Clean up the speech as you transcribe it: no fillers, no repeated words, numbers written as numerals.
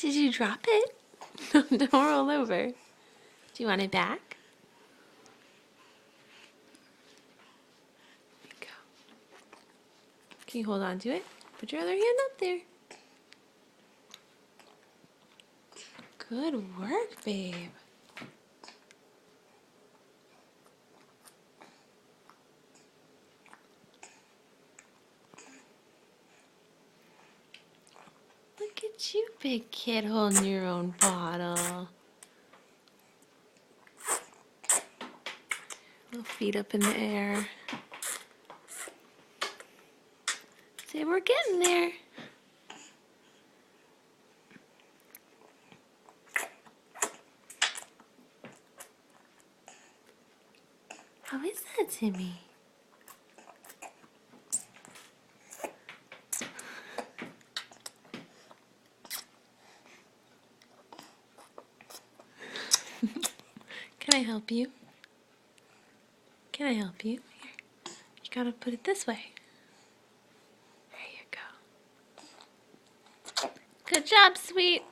Did you drop it? Don't roll over. Do you want it back? There you go. Can you hold on to it? Put your other hand up there. Good work, babe. Look at you, big kid, holding your own bottle. Little feet up in the air. Say, we're getting there. How is that, Timmy? Can I help you? Can I help you? Here. You gotta put it this way. There you go. Good job, sweet.